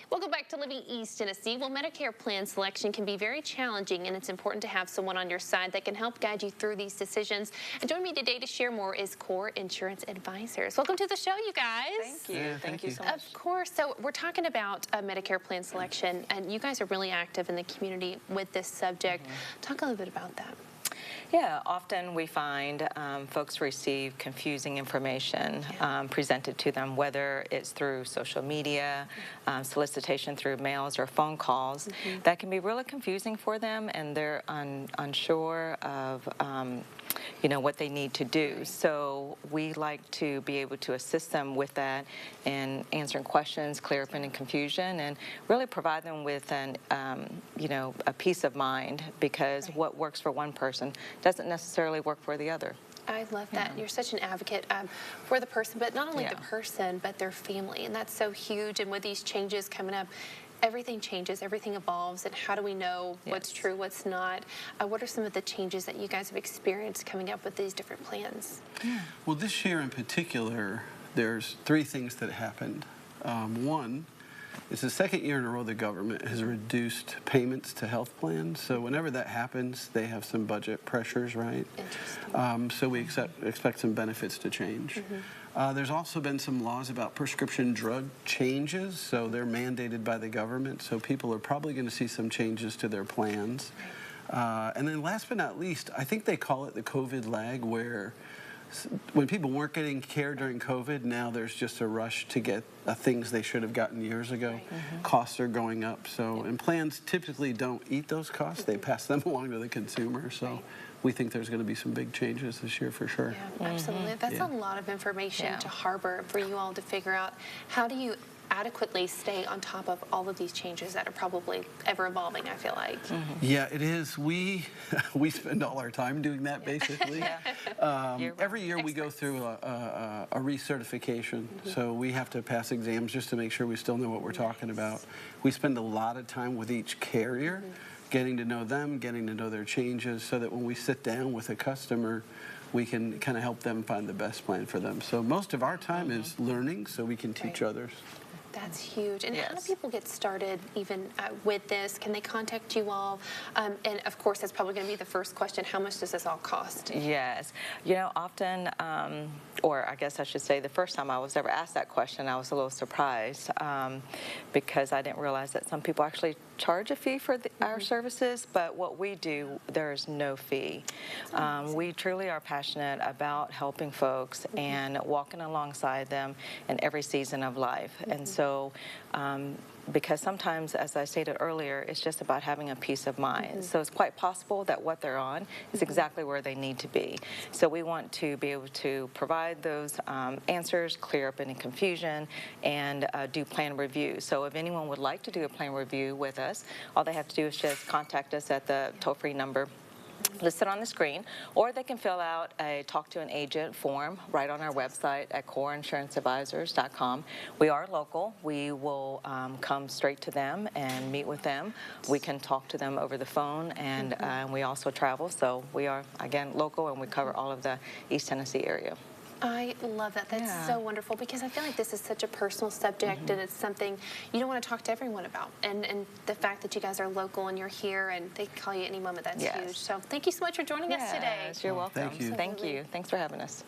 Welcome back to Living East Tennessee. Well, Medicare Plan Selection can be very challenging, and it's important to have someone on your side that can help guide you through these decisions. And joining me today to share more is Core Insurance Advisors. Welcome to the show, you guys. Thank you. Yeah, thank you so much. Of course. So we're talking about Medicare Plan Selection, and you guys are really active in the community with this subject. Talk a little bit about that. Yeah, often we find folks receive confusing information presented to them, whether it's through social media, solicitation through mails or phone calls. That can be really confusing for them, and they're unsure of what they need to do. So we like to be able to assist them with that in answering questions, clear up any confusion, and really provide them with a peace of mind, because what works for one person doesn't necessarily work for the other. I love that. You're such an advocate for the person, but not only the person, but their family. And that's so huge. And with these changes coming up, everything changes, everything evolves. And how do we know what's true, what's not? What are some of the changes that you guys have experienced coming up with these different plans? Well, this year in particular, there's three things that happened. One, it's the second year in a row the government has reduced payments to health plans. So whenever that happens, they have some budget pressures, right? Interesting. So we expect some benefits to change. There's also been some laws about prescription drug changes, so they're mandated by the government. So people are probably going to see some changes to their plans. And then last but not least, I think they call it the COVID lag, where when people weren't getting care during COVID, now there's just a rush to get things they should have gotten years ago. Costs are going up, and plans typically don't eat those costs. They pass them along to the consumer. So we think there's going to be some big changes this year for sure. Yeah, absolutely. That's a lot of information to harbor for you all to figure out. How do you adequately stay on top of all of these changes that are probably ever evolving, I feel like? Yeah, it is. We spend all our time doing that, basically. Every year we go through a recertification, so we have to pass exams just to make sure we still know what we're talking about. We spend a lot of time with each carrier, getting to know them, getting to know their changes, so that when we sit down with a customer, we can kind of help them find the best plan for them. So most of our time is learning so we can teach others. That's huge. And how do people get started even with this? Can they contact you all? And of course, that's probably going to be the first question. How much does this all cost? Yes. Often, or I guess I should say, the first time I was ever asked that question, I was a little surprised because I didn't realize that some people actually charge a fee for our services, but what we do, there is no fee. We truly are passionate about helping folks and walking alongside them in every season of life. And so because sometimes, as I stated earlier, it's just about having a peace of mind. So it's quite possible that what they're on is exactly where they need to be. So we want to be able to provide those answers, clear up any confusion, and do plan reviews. So if anyone would like to do a plan review with us, all they have to do is just contact us at the toll-free number listed on the screen, or they can fill out a Talk to an Agent form right on our website at coreinsuranceadvisors.com. We are local. We will come straight to them and meet with them. We can talk to them over the phone, and we also travel. So we are, again, local, and we cover all of the East Tennessee area. I love that. That's so wonderful, because I feel like this is such a personal subject, and it's something you don't want to talk to everyone about. And the fact that you guys are local and you're here and they can call you any moment, that's huge. So thank you so much for joining us today. You're welcome. Thank you. Thank you. Thanks for having us.